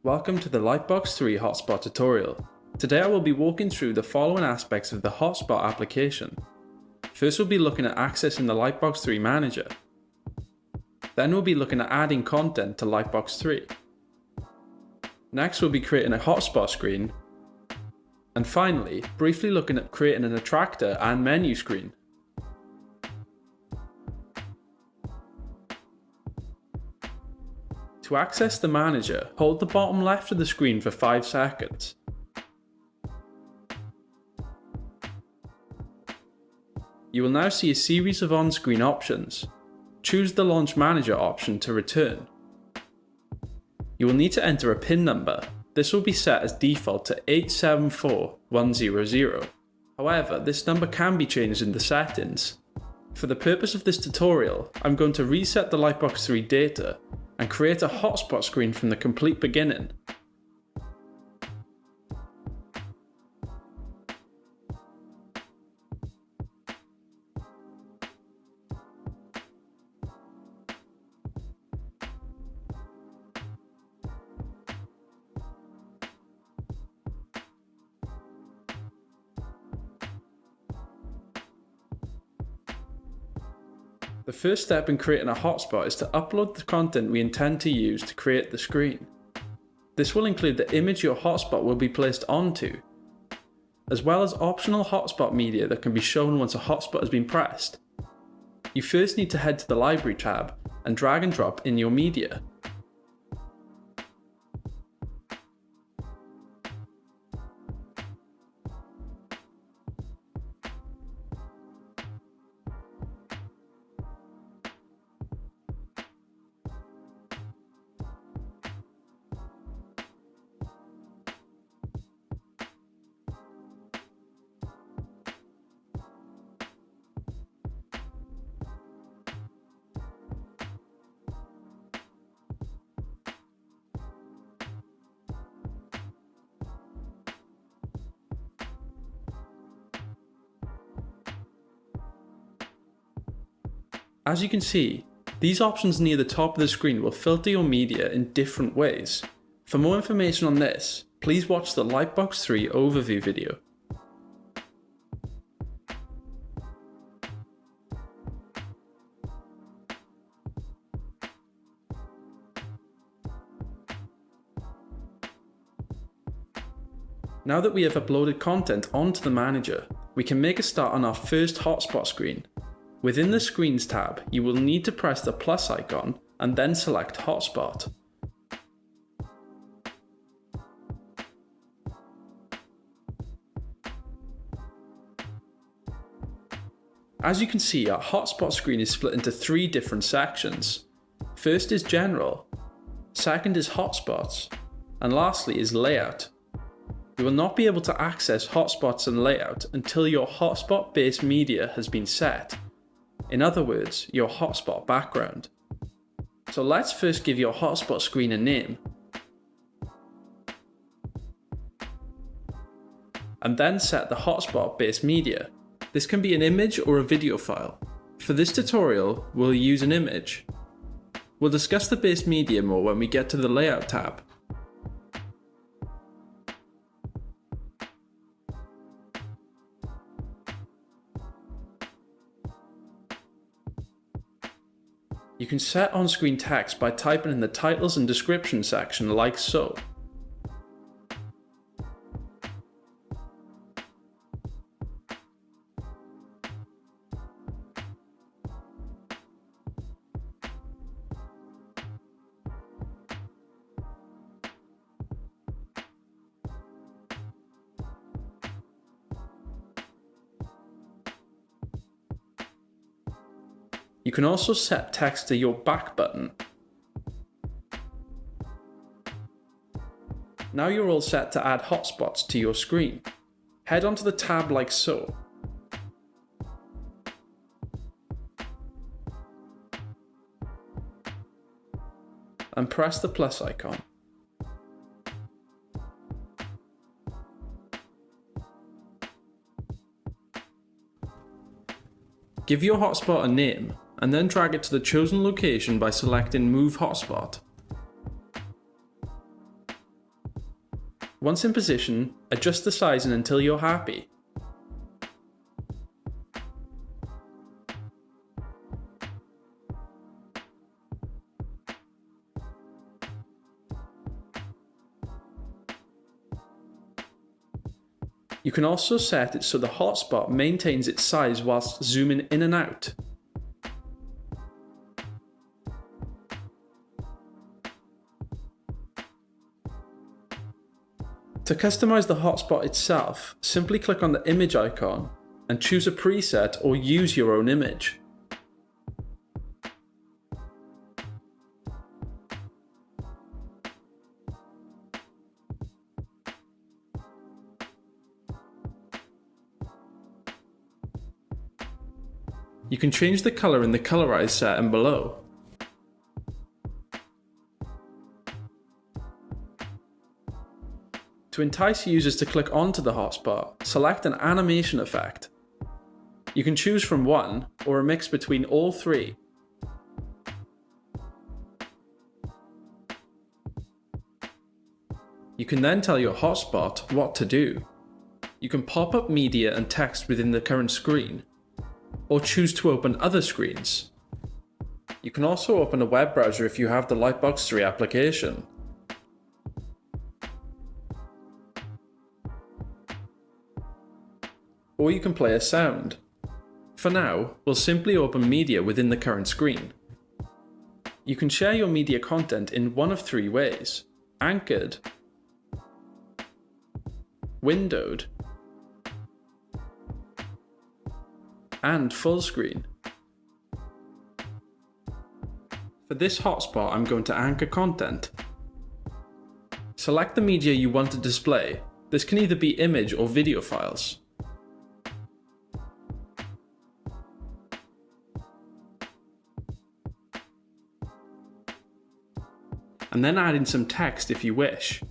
Welcome to the Lightbox-3 Hotspot tutorial. Today I will be walking through the following aspects of the Hotspot application. First we'll be looking at accessing the Lightbox-3 manager. Then we'll be looking at adding content to Lightbox-3. Next we'll be creating a hotspot screen. And finally, briefly looking at creating an attractor and menu screen. To access the manager, hold the bottom left of the screen for 5 seconds. You will now see a series of on-screen options. Choose the Launch Manager option to return. You will need to enter a PIN number. This will be set as default to 874100. However, this number can be changed in the settings. For the purpose of this tutorial, I'm going to reset the Lightbox-3 data and create a hotspot screen from the complete beginning. The first step in creating a hotspot is to upload the content we intend to use to create the screen. This will include the image your hotspot will be placed onto, as well as optional hotspot media that can be shown once a hotspot has been pressed. You first need to head to the Library tab and drag and drop in your media. As you can see, these options near the top of the screen will filter your media in different ways. For more information on this, please watch the Lightbox-3 overview video. Now that we have uploaded content onto the manager, we can make a start on our first hotspot screen. Within the Screens tab, you will need to press the plus icon and then select Hotspot. As you can see, our hotspot screen is split into 3 different sections. First is General, second is Hotspots, and lastly is Layout. You will not be able to access hotspots and layout until your hotspot-based media has been set. In other words, your hotspot background. So let's first give your hotspot screen a name. And then set the hotspot based media. This can be an image or a video file. For this tutorial, we'll use an image. We'll discuss the base media more when we get to the Layout tab. You can set on-screen text by typing in the titles and description section like so. You can also set text to your back button. Now you're all set to add hotspots to your screen. Head onto the tab like so. And press the plus icon. Give your hotspot a name, and then drag it to the chosen location by selecting Move Hotspot. Once in position, adjust the sizing until you're happy. You can also set it so the hotspot maintains its size whilst zooming in and out. To customize the hotspot itself, simply click on the image icon and choose a preset or use your own image. You can change the color in the colorize setting below. To entice users to click onto the hotspot, select an animation effect. You can choose from one or a mix between all three. You can then tell your hotspot what to do. You can pop up media and text within the current screen, or choose to open other screens. You can also open a web browser if you have the Lightbox-av application. Or you can play a sound. For now, we'll simply open media within the current screen. You can share your media content in one of three ways: anchored, windowed, and full screen. For this hotspot, I'm going to anchor content. Select the media you want to display. This can either be image or video files. And then add in some text if you wish.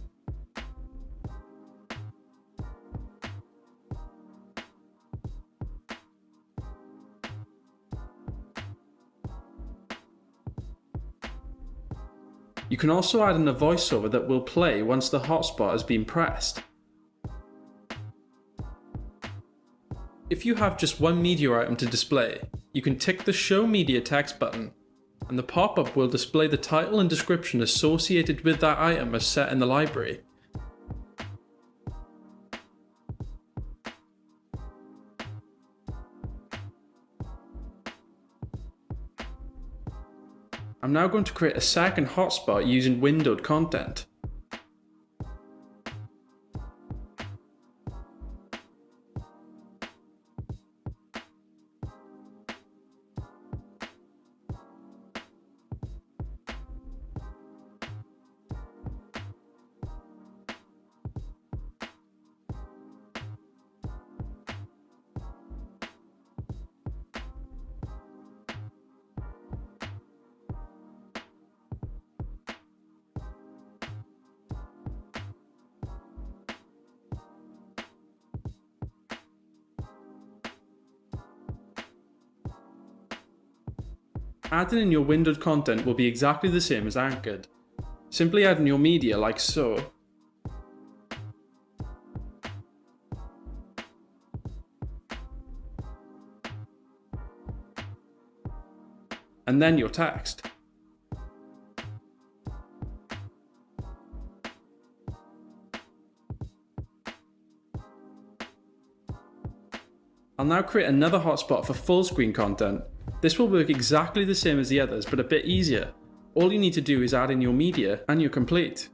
You can also add in a voiceover that will play once the hotspot has been pressed. If you have just one media item to display, you can tick the Show Media text button, and the pop-up will display the title and description associated with that item as set in the library. I'm now going to create a second hotspot using windowed content. Adding in your windowed content will be exactly the same as anchored. Simply add in your media like so. And then your text. I'll now create another hotspot for full screen content. This will work exactly the same as the others, but a bit easier. All you need to do is add in your media and you're complete.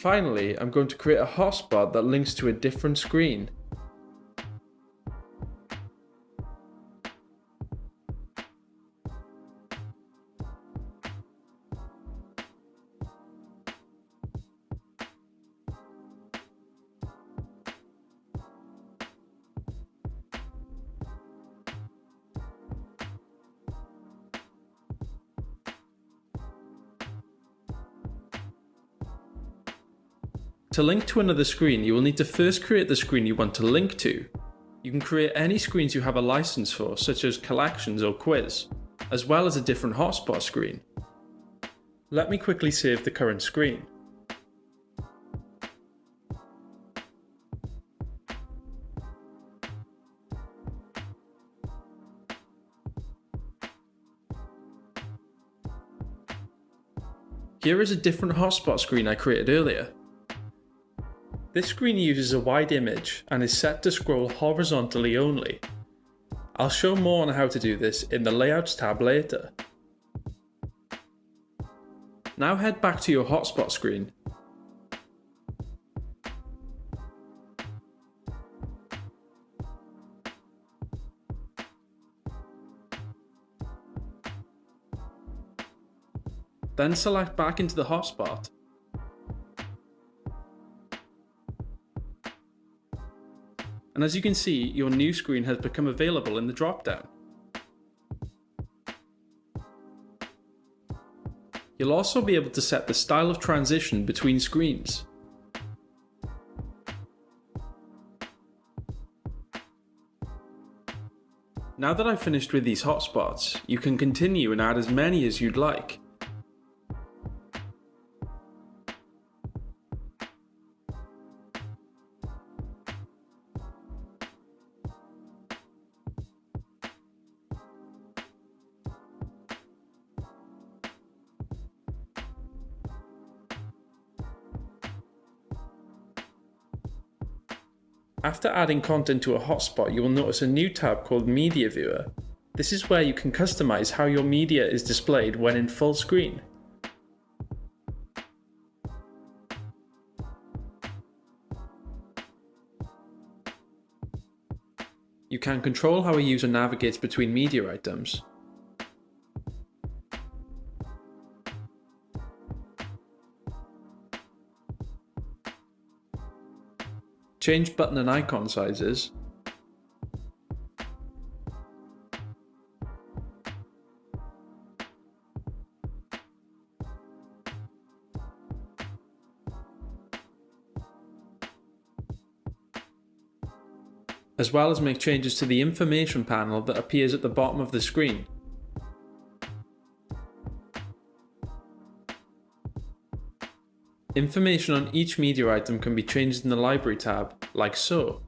Finally, I'm going to create a hotspot that links to a different screen. To link to another screen, you will need to first create the screen you want to link to. You can create any screens you have a license for, such as collections or quiz, as well as a different hotspot screen. Let me quickly save the current screen. Here is a different hotspot screen I created earlier. This screen uses a wide image and is set to scroll horizontally only. I'll show more on how to do this in the Layouts tab later. Now head back to your hotspot screen. Then select back into the hotspot. And as you can see, your new screen has become available in the drop-down. You'll also be able to set the style of transition between screens. Now that I've finished with these hotspots, you can continue and add as many as you'd like. After adding content to a hotspot, you will notice a new tab called Media Viewer. This is where you can customize how your media is displayed when in full screen. You can control how a user navigates between media items. Change button and icon sizes. As well as make changes to the information panel that appears at the bottom of the screen. Information on each media item can be changed in the Library tab, like so.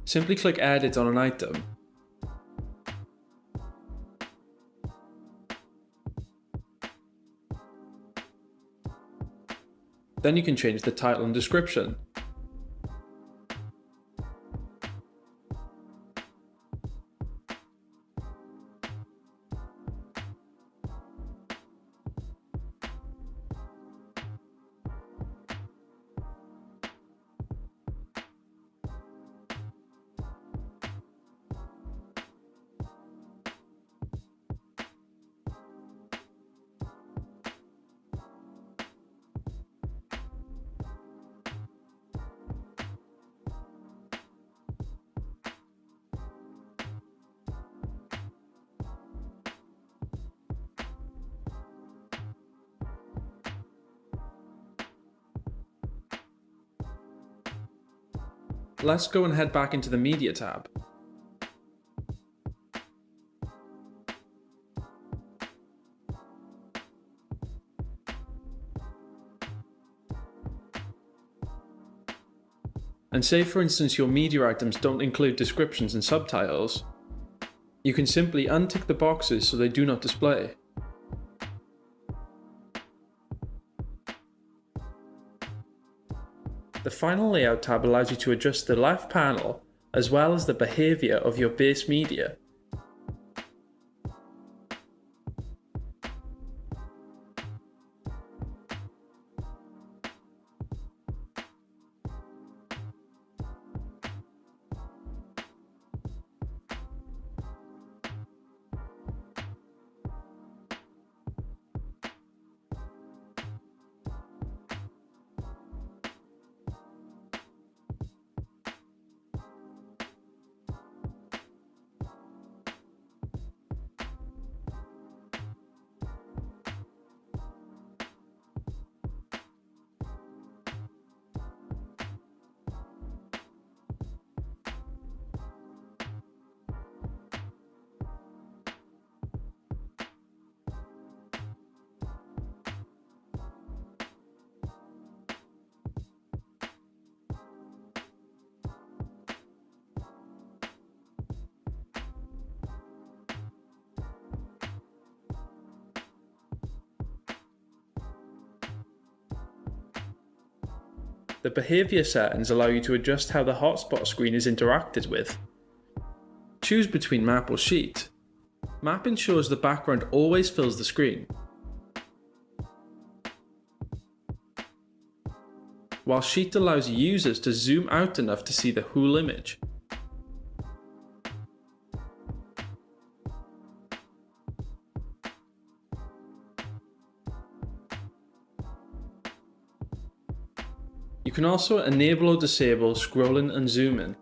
Simply click Edit on an item. Then you can change the title and description. Let's go and head back into the Media tab. And say for instance your media items don't include descriptions and subtitles, you can simply untick the boxes so they do not display. The final layout tab allows you to adjust the left panel as well as the behavior of your base media. the behavior settings allow you to adjust how the hotspot screen is interacted with. Choose between map or sheet. Map ensures the background always fills the screen, while sheet allows users to zoom out enough to see the whole image. You can also enable or disable scrolling and zooming.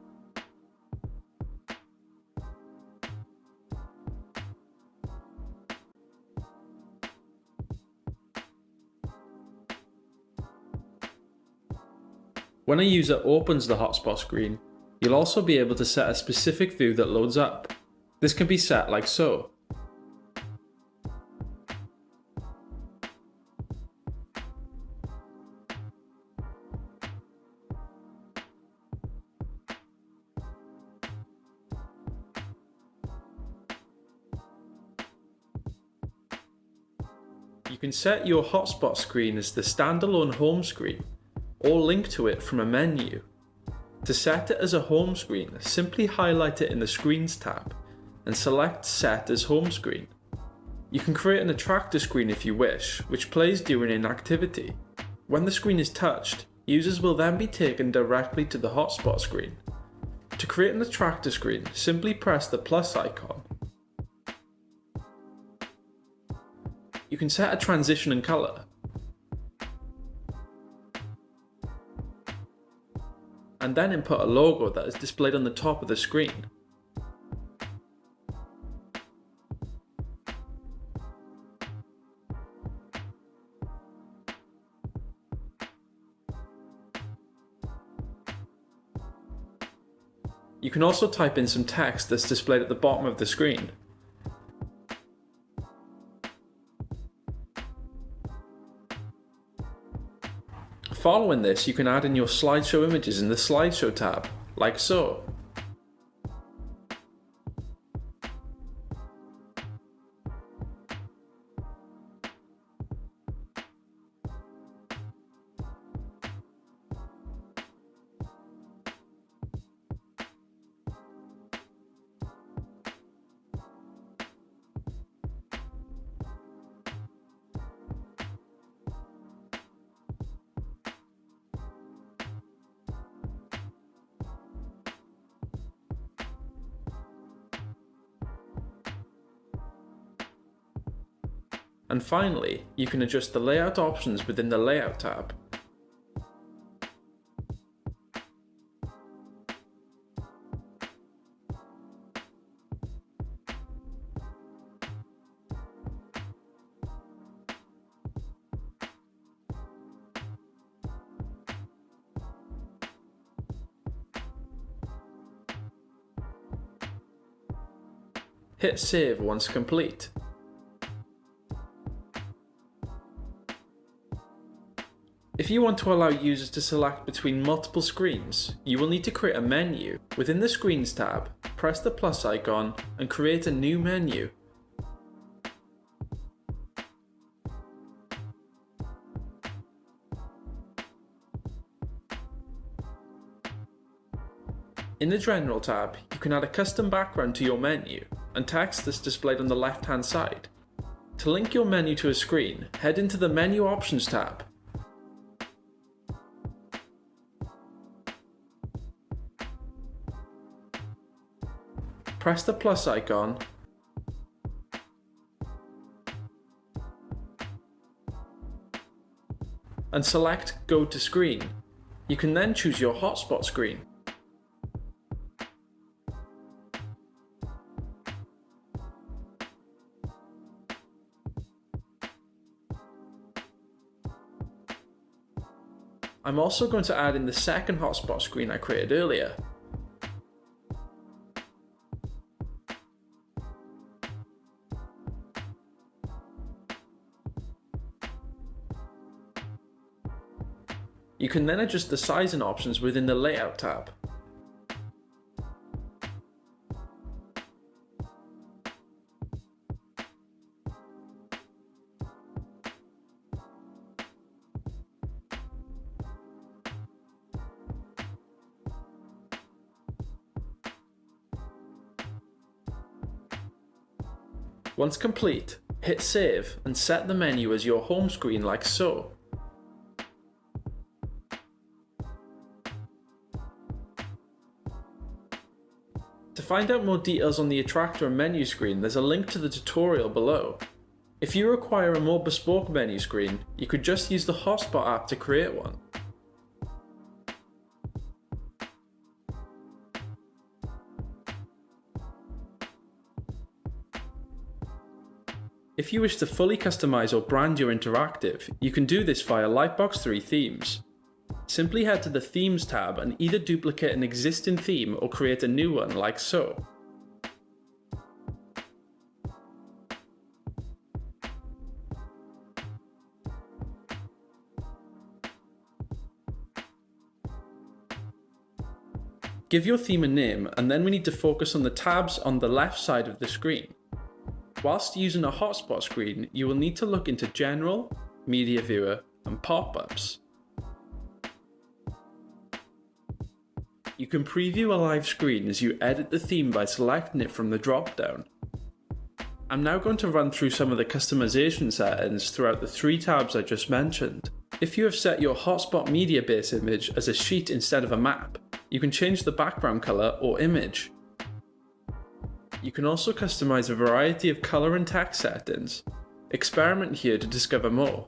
When a user opens the hotspot screen, you'll also be able to set a specific view that loads up. This can be set like so. You can set your hotspot screen as the standalone home screen, or link to it from a menu. To set it as a home screen, simply highlight it in the Screens tab and select Set as Home Screen. You can create an attractor screen if you wish, which plays during an activity. When the screen is touched, users will then be taken directly to the hotspot screen. To create an attractor screen, simply press the plus icon. You can set a transition and colour, and then input a logo that is displayed on the top of the screen. You can also type in some text that's displayed at the bottom of the screen. Following this, you can add in your slideshow images in the slideshow tab, like so. And finally, you can adjust the layout options within the Layout tab. Hit Save once complete. If you want to allow users to select between multiple screens, you will need to create a menu. Within the Screens tab, press the plus icon and create a new menu. In the General tab, you can add a custom background to your menu and text that's displayed on the left-hand side. To link your menu to a screen, head into the Menu Options tab. Press the plus icon and select Go to Screen. You can then choose your hotspot screen. I'm also going to add in the second hotspot screen I created earlier. You can then adjust the sizing options within the Layout tab. Once complete, hit save and set the menu as your home screen like so. To find out more details on the attractor and menu screen, there's a link to the tutorial below. If you require a more bespoke menu screen, you could just use the Hotspot app to create one. If you wish to fully customize or brand your interactive, you can do this via Lightbox-av Themes. Simply head to the Themes tab and either duplicate an existing theme or create a new one like so. Give your theme a name, and then we need to focus on the tabs on the left side of the screen. Whilst using a hotspot screen, you will need to look into General, Media Viewer, and Pop-ups. You can preview a live screen as you edit the theme by selecting it from the drop-down. I'm now going to run through some of the customization settings throughout the 3 tabs I just mentioned. If you have set your hotspot media base image as a sheet instead of a map, you can change the background color or image. You can also customize a variety of color and text settings. Experiment here to discover more.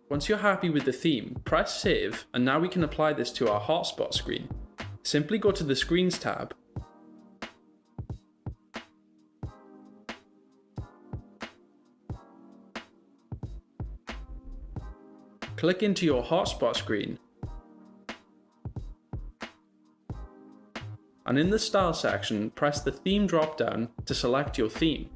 Once you're happy with the theme, press save, and now we can apply this to our hotspot screen. Simply go to the Screens tab, click into your hotspot screen, and in the Style section, press the Theme drop-down to select your theme.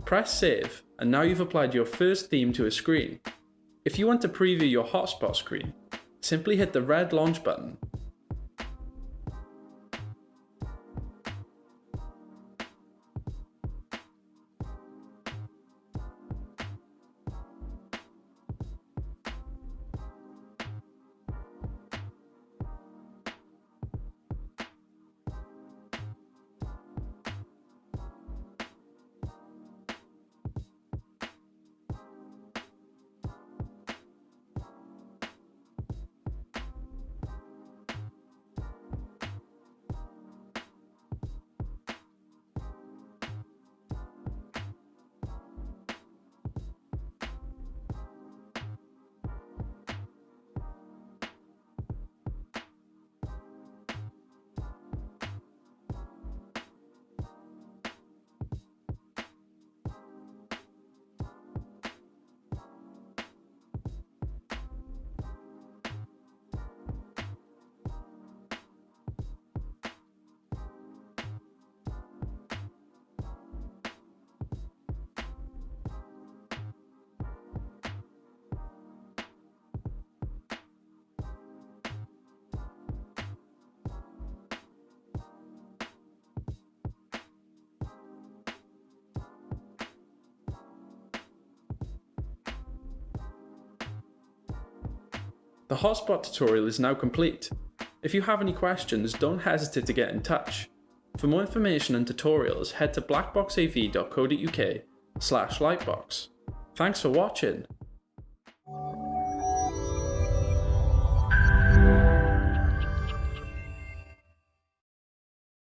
Press save, and now you've applied your first theme to a screen. If you want to preview your hotspot screen, simply hit the red launch button. The hotspot tutorial is now complete. If you have any questions, don't hesitate to get in touch. For more information and tutorials, head to blackbox-av.co.uk/lightbox. Thanks for watching.